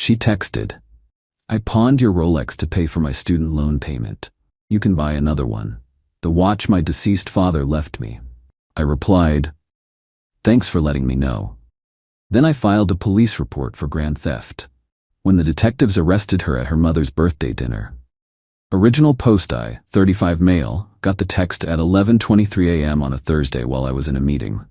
She texted, "I pawned your Rolex to pay for my student loan payment. You can buy another one. The watch my deceased father left me." I replied, "Thanks for letting me know." Then I filed a police report for grand theft. When the detectives arrested her at her mother's birthday dinner. Original post: I, 35 male, got the text at 11:23 a.m. on a Thursday while I was in a meeting.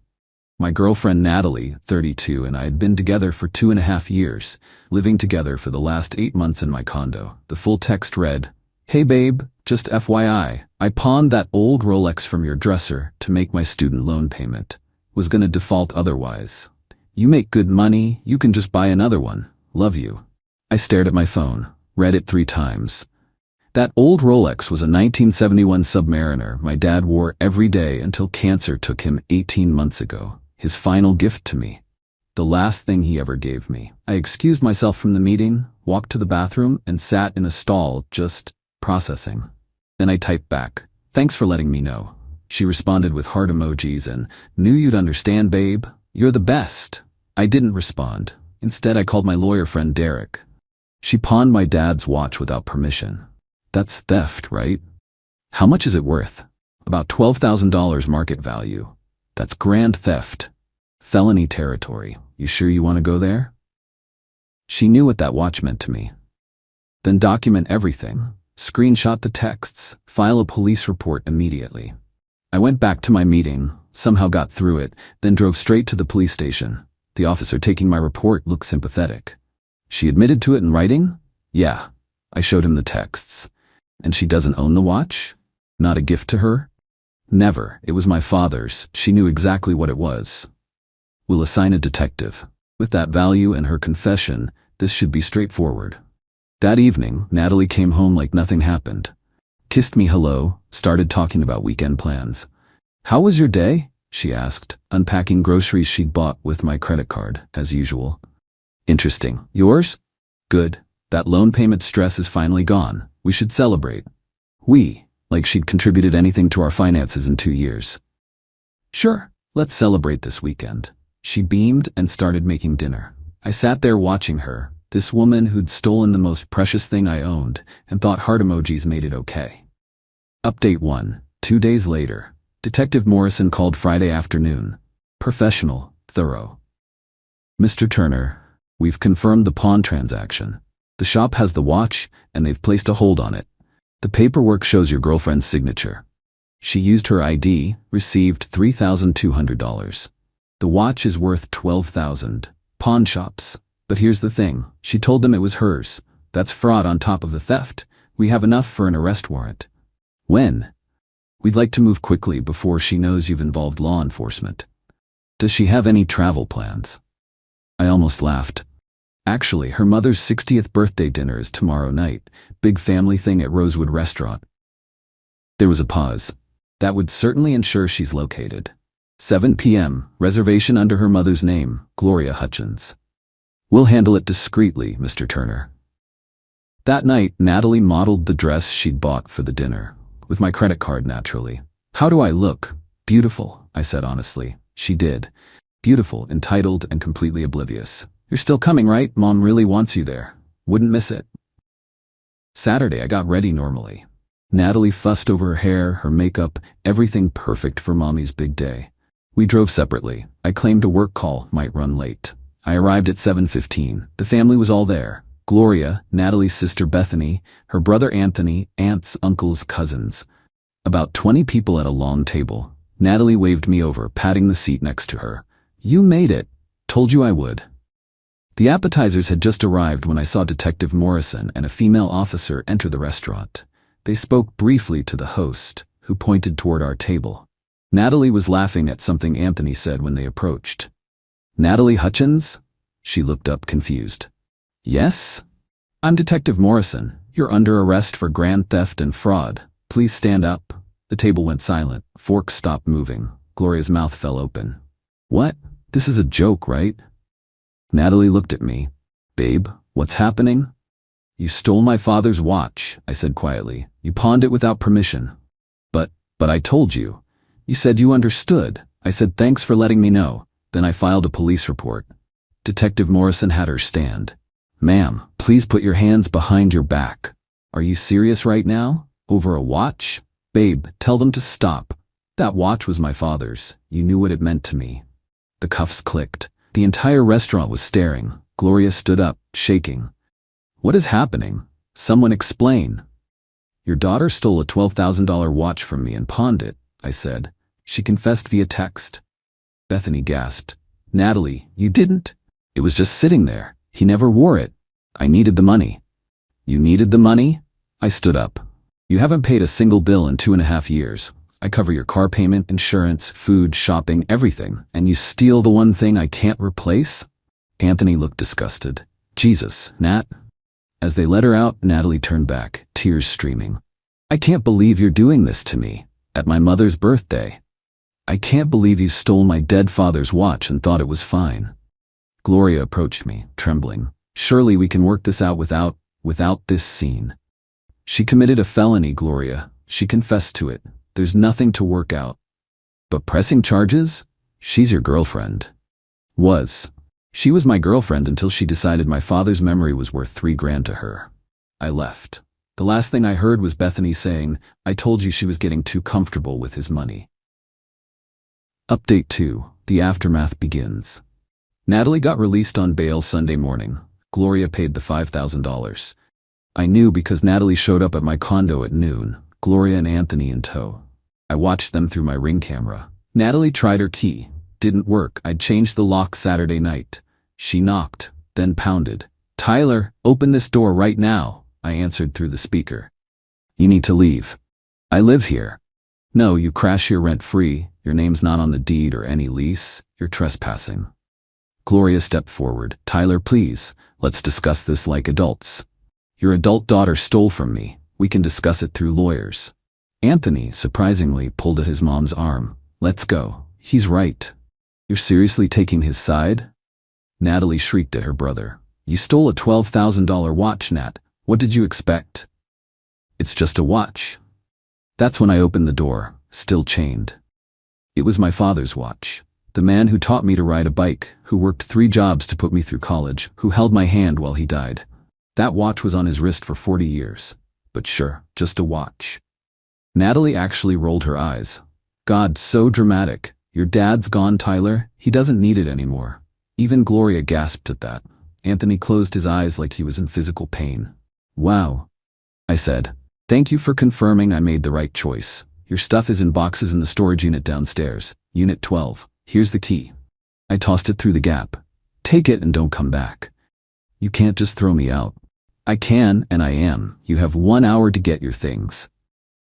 My girlfriend Natalie, 32, and I had been together for 2.5 years, living together for the last 8 months in my condo. The full text read, "Hey babe, just FYI, I pawned that old Rolex from your dresser to make my student loan payment. Was gonna default otherwise. You make good money, you can just buy another one. Love you." I stared at my phone, read it 3 times. That old Rolex was a 1971 Submariner my dad wore every day until cancer took him 18 months ago. His final gift to me. The last thing he ever gave me. I excused myself from the meeting, walked to the bathroom, and sat in a stall, just processing. Then I typed back, "Thanks for letting me know." She responded with heart emojis and, "Knew you'd understand, babe. You're the best." I didn't respond. Instead, I called my lawyer friend Derek. She pawned my dad's watch without permission. That's theft, right? How much is it worth? About $12,000 market value. That's grand theft. Felony territory. You sure you want to go there? She knew what that watch meant to me. Then document everything. Screenshot the texts. File a police report immediately. I went back to my meeting, somehow got through it, then drove straight to the police station. The officer taking my report looked sympathetic. "She admitted to it in writing?" "Yeah." I showed him the texts. "And she doesn't own the watch? Not a gift to her?" "Never. It was my father's. She knew exactly what it was." "We'll assign a detective. With that value and her confession, this should be straightforward." That evening, Natalie came home like nothing happened. Kissed me hello, started talking about weekend plans. "How was your day?" she asked, unpacking groceries she'd bought with my credit card, as usual. "Interesting. Yours?" "Good. That loan payment stress is finally gone. We should celebrate." Like she'd contributed anything to our finances in 2 years. "Sure, let's celebrate this weekend." She beamed and started making dinner. I sat there watching her, this woman who'd stolen the most precious thing I owned, and thought heart emojis made it okay. Update 1. 2 days later. Detective Morrison called Friday afternoon. Professional, thorough. "Mr. Turner, we've confirmed the pawn transaction. The shop has the watch, and they've placed a hold on it. The paperwork shows your girlfriend's signature. She used her ID, received $3,200. The watch is worth $12,000. Pawn shops. But here's the thing, she told them it was hers. That's fraud on top of the theft. We have enough for an arrest warrant." "When?" "We'd like to move quickly before she knows you've involved law enforcement." "Does she have any travel plans?" I almost laughed. "Actually, her mother's 60th birthday dinner is tomorrow night. Big family thing at Rosewood Restaurant." There was a pause. "That would certainly ensure she's located. 7 p.m., reservation under her mother's name, Gloria Hutchins. We'll handle it discreetly, Mr. Turner." That night, Natalie modeled the dress she'd bought for the dinner. With my credit card, naturally. "How do I look?" "Beautiful," I said honestly. She did. Beautiful, entitled, and completely oblivious. "You're still coming, right? Mom really wants you there. Wouldn't miss it." Saturday, I got ready normally. Natalie fussed over her hair, her makeup, everything perfect for Mommy's big day. We drove separately. I claimed a work call might run late. I arrived at 7:15. The family was all there. Gloria, Natalie's sister Bethany, her brother Anthony, aunts, uncles, cousins. About 20 people at a long table. Natalie waved me over, patting the seat next to her. "You made it. Told you I would." The appetizers had just arrived when I saw Detective Morrison and a female officer enter the restaurant. They spoke briefly to the host, who pointed toward our table. Natalie was laughing at something Anthony said when they approached. "Natalie Hutchins?" She looked up confused. "Yes? I'm Detective Morrison. You're under arrest for grand theft and fraud. Please stand up." The table went silent. Forks stopped moving. Gloria's mouth fell open. "What? This is a joke, right?" Natalie looked at me. "Babe, what's happening?" "You stole my father's watch," I said quietly. "You pawned it without permission." But I told you." "You said you understood." I said thanks for letting me know. Then I filed a police report. Detective Morrison had her stand. Ma'am, please put your hands behind your back. Are you serious right now? Over a watch? Babe, tell them to stop. That watch was my father's. You knew what it meant to me. The cuffs clicked. The entire restaurant was staring. Gloria stood up, shaking. What is happening? Someone explain. Your daughter stole a $12,000 watch from me and pawned it, I said. She confessed via text. Bethany gasped. Natalie, you didn't? It was just sitting there. He never wore it. I needed the money. You needed the money? I stood up. You haven't paid a single bill in 2.5 years. I cover your car payment, insurance, food, shopping, everything, and you steal the one thing I can't replace? Anthony looked disgusted. Jesus, Nat. As they let her out, Natalie turned back, tears streaming. I can't believe you're doing this to me. At my mother's birthday. I can't believe you stole my dead father's watch and thought it was fine. Gloria approached me, trembling. Surely we can work this out without this scene. She committed a felony, Gloria. She confessed to it. There's nothing to work out. But pressing charges? She's your girlfriend. Was. She was my girlfriend until she decided my father's memory was worth $3,000 to her. I left. The last thing I heard was Bethany saying, I told you she was getting too comfortable with his money. Update 2. The aftermath begins. Natalie got released on bail Sunday morning. Gloria paid the $5,000. I knew because Natalie showed up at my condo at noon, Gloria and Anthony in tow. I watched them through my Ring camera. Natalie tried her key. Didn't work. I'd changed the lock Saturday night. She knocked, then pounded. Tyler, open this door right now, I answered through the speaker. You need to leave. I live here. No, you crash here rent-free. Your name's not on the deed or any lease. You're trespassing. Gloria stepped forward. Tyler, please, let's discuss this like adults. Your adult daughter stole from me. We can discuss it through lawyers. Anthony, surprisingly, pulled at his mom's arm. Let's go. He's right. You're seriously taking his side? Natalie shrieked at her brother. You stole a $12,000 watch, Nat. What did you expect? It's just a watch. That's when I opened the door, still chained. It was my father's watch. The man who taught me to ride a bike, who worked 3 jobs to put me through college, who held my hand while he died. That watch was on his wrist for 40 years. But sure, just a watch. Natalie actually rolled her eyes. God, so dramatic. Your dad's gone, Tyler. He doesn't need it anymore. Even Gloria gasped at that. Anthony closed his eyes like he was in physical pain. Wow. I said, thank you for confirming I made the right choice. Your stuff is in boxes in the storage unit downstairs. Unit 12. Here's the key. I tossed it through the gap. Take it and don't come back. You can't just throw me out. I can, and I am. You have 1 hour to get your things.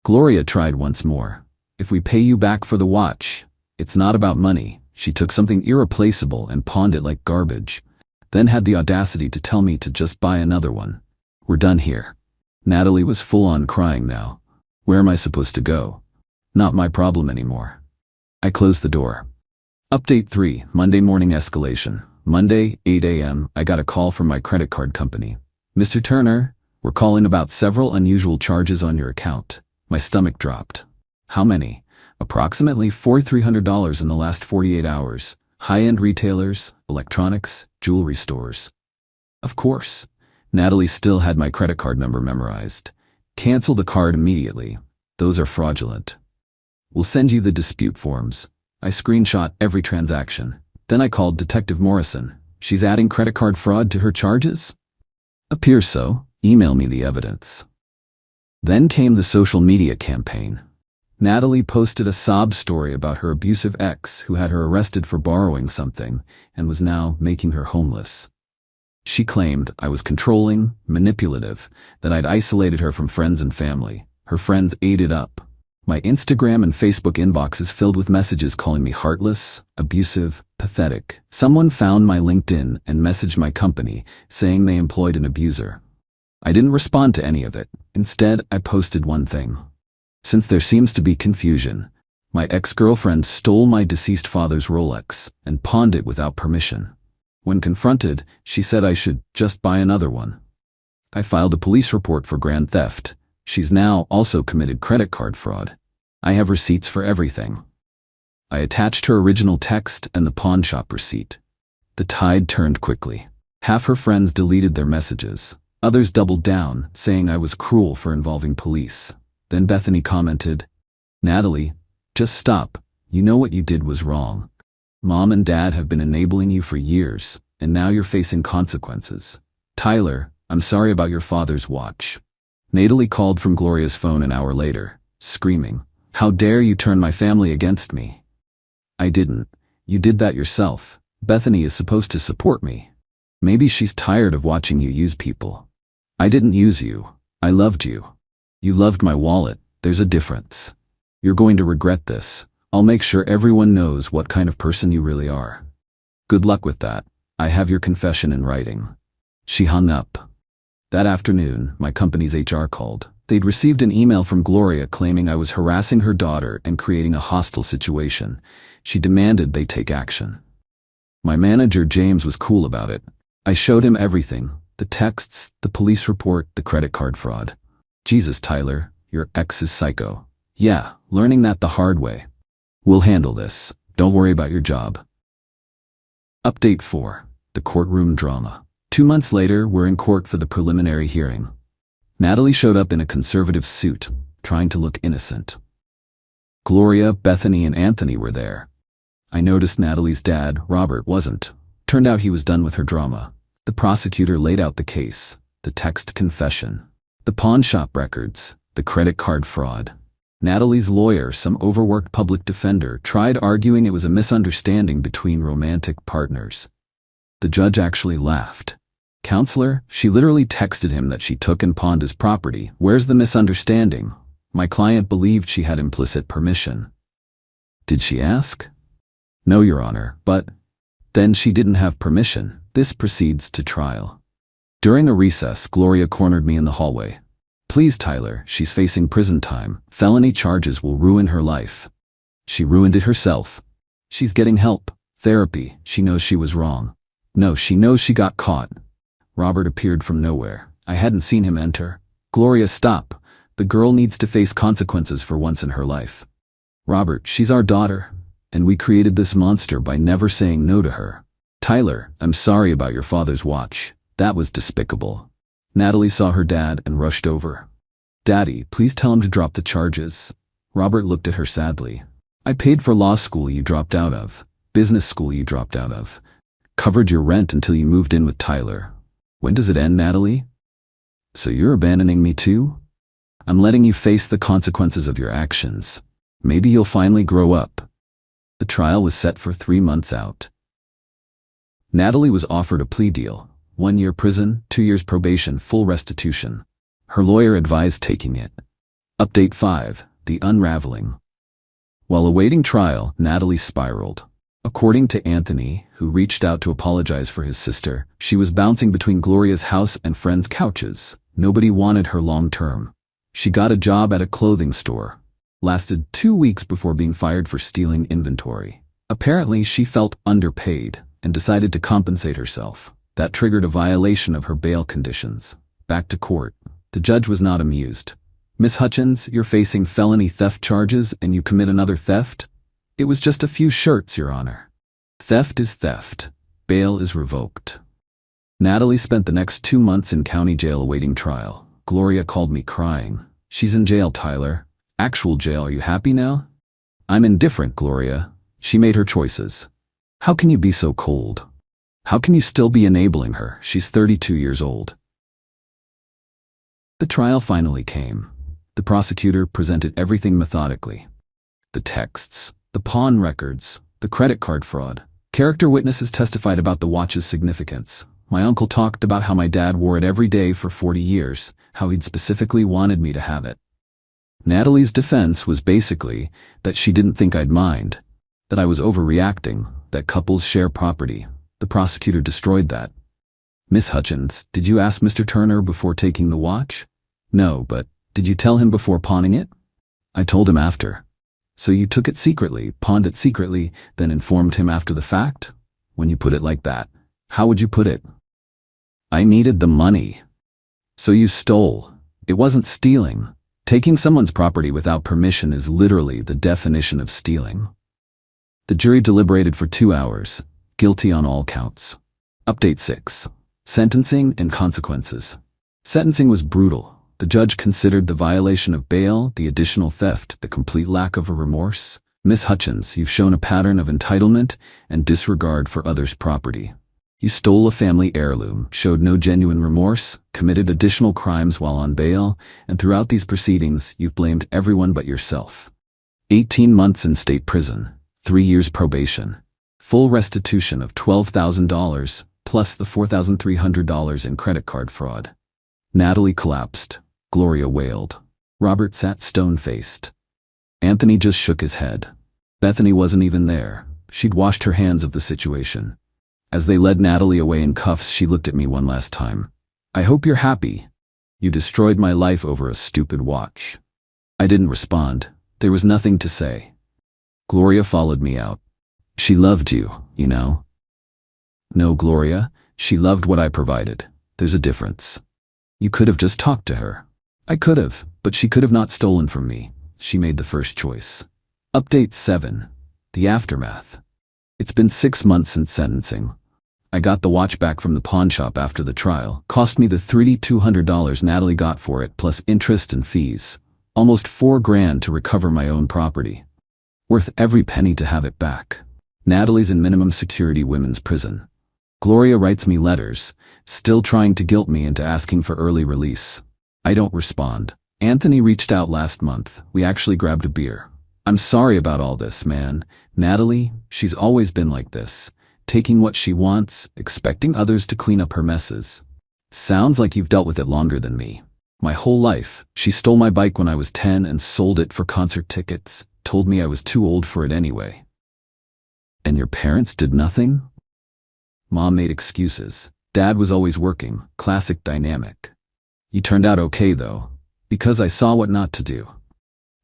Gloria tried once more. If we pay you back for the watch, it's not about money. She took something irreplaceable and pawned it like garbage. Then had the audacity to tell me to just buy another one. We're done here. Natalie was full on crying now. Where am I supposed to go? Not my problem anymore. I closed the door. Update 3, Monday morning escalation. Monday, 8 a.m., I got a call from my credit card company. Mr. Turner, we're calling about several unusual charges on your account. My stomach dropped. How many? Approximately $4,300 in the last 48 hours. High-end retailers, electronics, jewelry stores. Of course. Natalie still had my credit card number memorized. Cancel the card immediately. Those are fraudulent. We'll send you the dispute forms. I screenshot every transaction. Then I called Detective Morrison. She's adding credit card fraud to her charges? Appears so. Email me the evidence. Then came the social media campaign. Natalie posted a sob story about her abusive ex who had her arrested for borrowing something and was now making her homeless. She claimed I was controlling, manipulative, that I'd isolated her from friends and family. Her friends ate it up. My Instagram and Facebook inboxes filled with messages calling me heartless, abusive, pathetic. Someone found my LinkedIn and messaged my company saying they employed an abuser. I didn't respond to any of it. Instead, I posted one thing. Since there seems to be confusion, my ex-girlfriend stole my deceased father's Rolex and pawned it without permission. When confronted, she said I should just buy another one. I filed a police report for grand theft. She's now also committed credit card fraud. I have receipts for everything. I attached her original text and the pawn shop receipt. The tide turned quickly. Half her friends deleted their messages. Others doubled down, saying I was cruel for involving police. Then Bethany commented, "Natalie, just stop. You know what you did was wrong. Mom and Dad have been enabling you for years, and now you're facing consequences. Tyler, I'm sorry about your father's watch." Natalie called from Gloria's phone an hour later, screaming, "How dare you turn my family against me?" "I didn't. You did that yourself. Bethany is supposed to support me. Maybe she's tired of watching you use people." "I didn't use you. I loved you. You loved my wallet. There's a difference. You're going to regret this. I'll make sure everyone knows what kind of person you really are." "Good luck with that. I have your confession in writing." She hung up. That afternoon, my company's HR called. They'd received an email from Gloria claiming I was harassing her daughter and creating a hostile situation. She demanded they take action. My manager, James, was cool about it. I showed him everything: the texts, the police report, the credit card fraud. "Jesus, Tyler, your ex is psycho." "Yeah, learning that the hard way. We'll handle this. Don't worry about your job." Update 4. The courtroom drama. 2 months later, we're in court for the preliminary hearing. Natalie showed up in a conservative suit, trying to look innocent. Gloria, Bethany, and Anthony were there. I noticed Natalie's dad, Robert, wasn't. Turned out he was done with her drama. The prosecutor laid out the case: the text confession, the pawn shop records, the credit card fraud. Natalie's lawyer, some overworked public defender, tried arguing it was a misunderstanding between romantic partners. The judge actually laughed. "Counselor, she literally texted him that she took and pawned his property. Where's the misunderstanding? My client believed she had implicit permission." "Did she ask?" "No, Your Honor, but..." "Then she didn't have permission." This proceeds to trial. During a recess, Gloria cornered me in the hallway. "Please, Tyler, she's facing prison time. Felony charges will ruin her life." She ruined it herself. She's getting help, therapy. She knows she was wrong. No, she knows she got caught. Robert appeared from nowhere. I hadn't seen him enter. "Gloria, stop. The girl needs to face consequences for once in her life." "Robert, she's our daughter, and we created this monster by never saying no to her." "Tyler, I'm sorry about your father's watch. That was despicable." Natalie saw her dad and rushed over. "Daddy, please tell him to drop the charges." Robert looked at her sadly. "I paid for law school you dropped out of, business school you dropped out of, covered your rent until you moved in with Tyler. When does it end, Natalie? So you're abandoning me too? I'm letting you face the consequences of your actions. Maybe you'll finally grow up." The trial was set for 3 months out. Natalie was offered a plea deal: 1 year prison, 2 years probation, full restitution. Her lawyer advised taking it. Update 5. The unraveling. While awaiting trial, Natalie spiraled. According to Anthony, who reached out to apologize for his sister, she was bouncing between Gloria's house and friends' couches. Nobody wanted her long term. She got a job at a clothing store. Lasted 2 weeks before being fired for stealing inventory. Apparently, she felt underpaid and decided to compensate herself. That triggered a violation of her bail conditions. Back to court. The judge was not amused. "Miss Hutchins, you're facing felony theft charges and you commit another theft? It was just a few shirts, Your Honor." Theft is theft. Bail is revoked. Natalie spent the next 2 months in county jail awaiting trial. Gloria called me crying. "She's in jail, Tyler. Actual jail. Are you happy now?" "I'm indifferent, Gloria. She made her choices. How can you be so cold? How can you still be enabling her? She's 32 years old." The trial finally came. The prosecutor presented everything methodically. The texts, the pawn records, the credit card fraud. Character witnesses testified about the watch's significance. My uncle talked about how my dad wore it every day for 40 years, how he'd specifically wanted me to have it. Natalie's defense was basically that she didn't think I'd mind, that I was overreacting, that couples share property. The prosecutor destroyed that. "Miss Hutchins, did you ask Mr. Turner before taking the watch?" "No, but did you tell him before pawning it?" "I told him after." "So you took it secretly, pawned it secretly, then informed him after the fact?" "When you put it like that, how would you put it?" "I needed the money." "So you stole." "It wasn't stealing. Taking someone's property without permission is literally the definition of stealing." The jury deliberated for 2 hours. Guilty on all counts. Update 6. Sentencing and consequences. Sentencing was brutal. The judge considered the violation of bail, the additional theft, the complete lack of a remorse. Miss Hutchins, you've shown a pattern of entitlement and disregard for others' property. You stole a family heirloom, showed no genuine remorse, committed additional crimes while on bail, and throughout these proceedings, you've blamed everyone but yourself. 18 months in state prison, 3 years probation, full restitution of $12,000, plus the $4,300 in credit card fraud. Natalie collapsed. Gloria wailed. Robert sat stone-faced. Anthony just shook his head. Bethany wasn't even there. She'd washed her hands of the situation. As they led Natalie away in cuffs, she looked at me one last time. I hope you're happy. You destroyed my life over a stupid watch. I didn't respond. There was nothing to say. Gloria followed me out. She loved you, you know. No, Gloria, she loved what I provided. There's a difference. You could have just talked to her. I could have, but she could have not stolen from me. She made the first choice. Update 7. The aftermath. It's been 6 months since sentencing. I got the watch back from the pawn shop after the trial. Cost me the $3,200 Natalie got for it, plus interest and fees. Almost $4 grand to recover my own property. Worth every penny to have it back. Natalie's in minimum security women's prison. Gloria writes me letters, still trying to guilt me into asking for early release. I don't respond. Anthony reached out last month. We actually grabbed a beer. I'm sorry about all this, man. Natalie, she's always been like this. Taking what she wants, expecting others to clean up her messes. Sounds like you've dealt with it longer than me. My whole life, she stole my bike when I was 10 and sold it for concert tickets, told me I was too old for it anyway. And your parents did nothing? Mom made excuses. Dad was always working, classic dynamic. You turned out okay though, because I saw what not to do.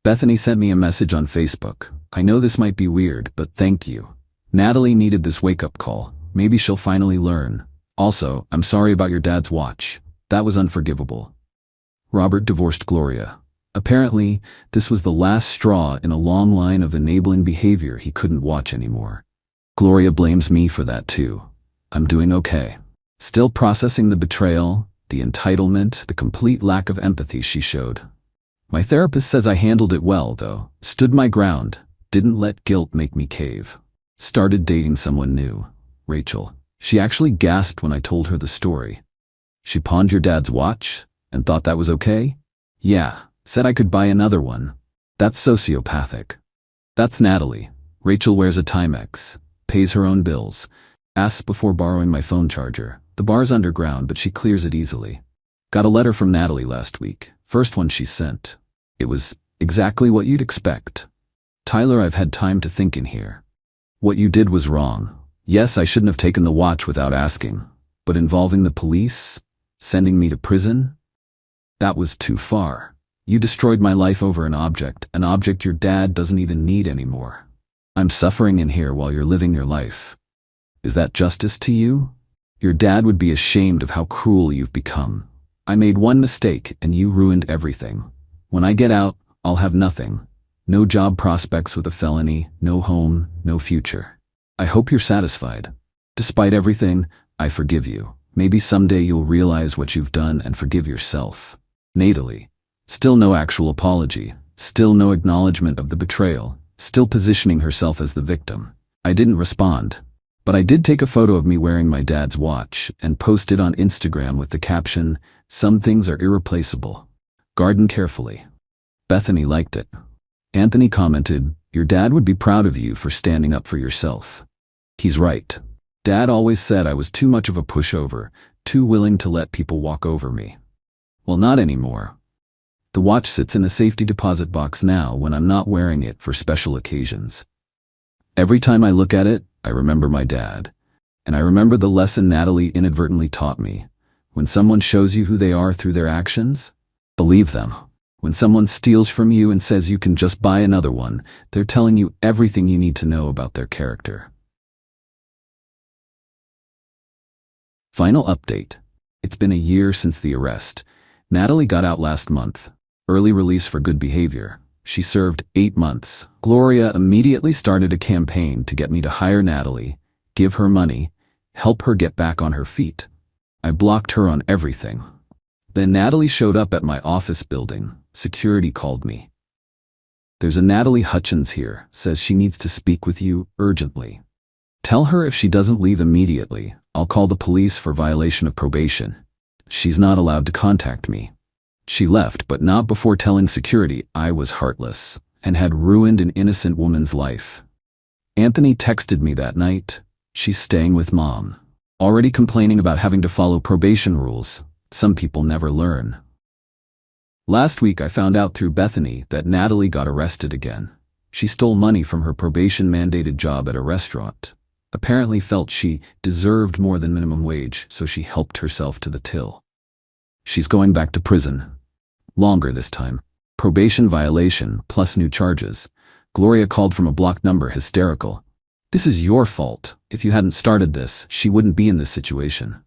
Bethany sent me a message on Facebook. I know this might be weird, but thank you. Natalie needed this wake-up call. Maybe she'll finally learn. Also, I'm sorry about your dad's watch. That was unforgivable. Robert divorced Gloria. Apparently, this was the last straw in a long line of enabling behavior he couldn't watch anymore. Gloria blames me for that too. I'm doing okay. Still processing the betrayal, the entitlement, the complete lack of empathy she showed. My therapist says I handled it well, though. Stood my ground. Didn't let guilt make me cave. Started dating someone new, Rachel. She actually gasped when I told her the story. She pawned your dad's watch and thought that was okay? Yeah, said I could buy another one. That's sociopathic. That's Natalie. Rachel wears a Timex, pays her own bills, asks before borrowing my phone charger. The bar's underground, but she clears it easily. Got a letter from Natalie last week. First one she sent. It was exactly what you'd expect. Tyler, I've had time to think in here. What you did was wrong. Yes, I shouldn't have taken the watch without asking, but involving the police, sending me to prison, that was too far. You destroyed my life over an object your dad doesn't even need anymore. I'm suffering in here while you're living your life. Is that justice to you? Your dad would be ashamed of how cruel you've become. I made one mistake and you ruined everything. When I get out, I'll have nothing. No job prospects with a felony, no home, no future. I hope you're satisfied. Despite everything, I forgive you. Maybe someday you'll realize what you've done and forgive yourself. Natalie. Still no actual apology. Still no acknowledgement of the betrayal. Still positioning herself as the victim. I didn't respond. But I did take a photo of me wearing my dad's watch and post it on Instagram with the caption, "Some things are irreplaceable. Garden carefully." Bethany liked it. Anthony commented, "Your dad would be proud of you for standing up for yourself." He's right. Dad always said I was too much of a pushover, too willing to let people walk over me. Well, not anymore. The watch sits in a safety deposit box now when I'm not wearing it for special occasions. Every time I look at it, I remember my dad. And I remember the lesson Natalie inadvertently taught me. When someone shows you who they are through their actions, believe them. When someone steals from you and says you can just buy another one, they're telling you everything you need to know about their character. Final update. It's been a year since the arrest. Natalie got out last month. Early release for good behavior. She served 8 months. Gloria immediately started a campaign to get me to hire Natalie, give her money, help her get back on her feet. I blocked her on everything. Then Natalie showed up at my office building. Security called me. "There's a Natalie Hutchins here, says she needs to speak with you urgently. Tell her if she doesn't leave immediately, I'll call the police for violation of probation. She's not allowed to contact me." She left, but not before telling security I was heartless and had ruined an innocent woman's life. Anthony texted me that night. "She's staying with Mom." Already complaining about having to follow probation rules. Some people never learn. Last week I found out through Bethany that Natalie got arrested again. She stole money from her probation-mandated job at a restaurant. Apparently felt she deserved more than minimum wage, so she helped herself to the till. She's going back to prison. Longer this time. Probation violation plus new charges. Gloria called from a blocked number, hysterical. "This is your fault. If you hadn't started this, she wouldn't be in this situation."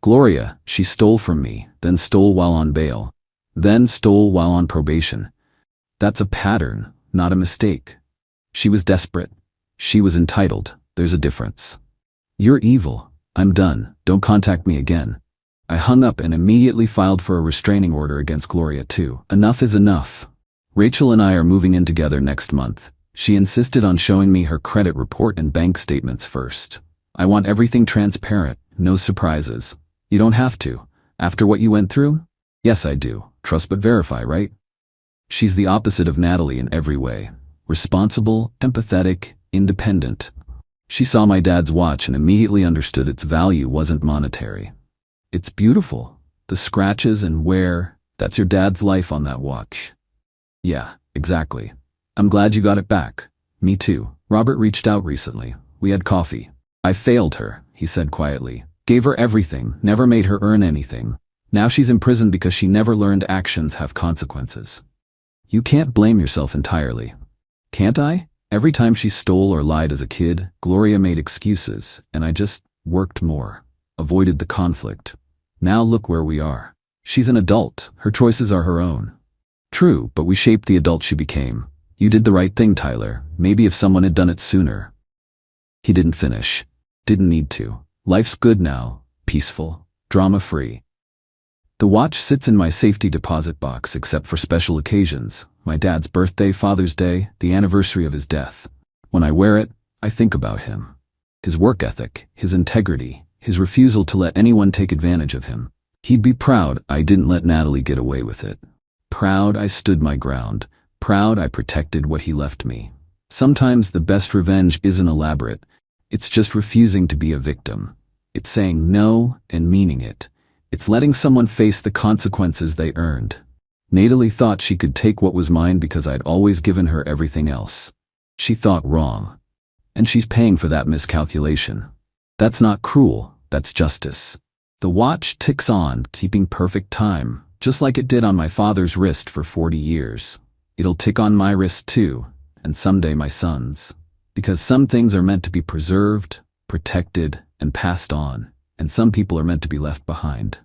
Gloria, she stole from me, then stole while on bail, then stole while on probation. That's a pattern, not a mistake. She was desperate. She was entitled. There's a difference. "You're evil. I'm done. Don't contact me again." I hung up and immediately filed for a restraining order against Gloria too. Enough is enough. Rachel and I are moving in together next month. She insisted on showing me her credit report and bank statements first. I want everything transparent, no surprises. "You don't have to. After what you went through?" "Yes, I do. Trust but verify, right?" She's the opposite of Natalie in every way. Responsible, empathetic, independent. She saw my dad's watch and immediately understood its value wasn't monetary. "It's beautiful. The scratches and wear, that's your dad's life on that watch." "Yeah, exactly. I'm glad you got it back." "Me too. Robert reached out recently. We had coffee." "I failed her," he said quietly. "Gave her everything, never made her earn anything. Now she's in prison because she never learned actions have consequences." "You can't blame yourself entirely." "Can't I?" Every time she stole or lied as a kid, Gloria made excuses, and I just worked more, avoided the conflict. Now look where we are. She's an adult. Her choices are her own. "True, but we shaped the adult she became. You did the right thing, Tyler. Maybe if someone had done it sooner." He didn't finish. Didn't need to. Life's good now. Peaceful. Drama-free. The watch sits in my safety deposit box except for special occasions. My dad's birthday, Father's Day, the anniversary of his death. When I wear it, I think about him. His work ethic, his integrity, his refusal to let anyone take advantage of him. He'd be proud I didn't let Natalie get away with it. Proud I stood my ground. Proud I protected what he left me. Sometimes the best revenge isn't elaborate. It's just refusing to be a victim. It's saying no and meaning it. It's letting someone face the consequences they earned. Natalie thought she could take what was mine because I'd always given her everything else. She thought wrong. And she's paying for that miscalculation. That's not cruel, that's justice. The watch ticks on, keeping perfect time, just like it did on my father's wrist for 40 years. It'll tick on my wrist too, and someday my son's. Because some things are meant to be preserved, protected, and passed on, and some people are meant to be left behind.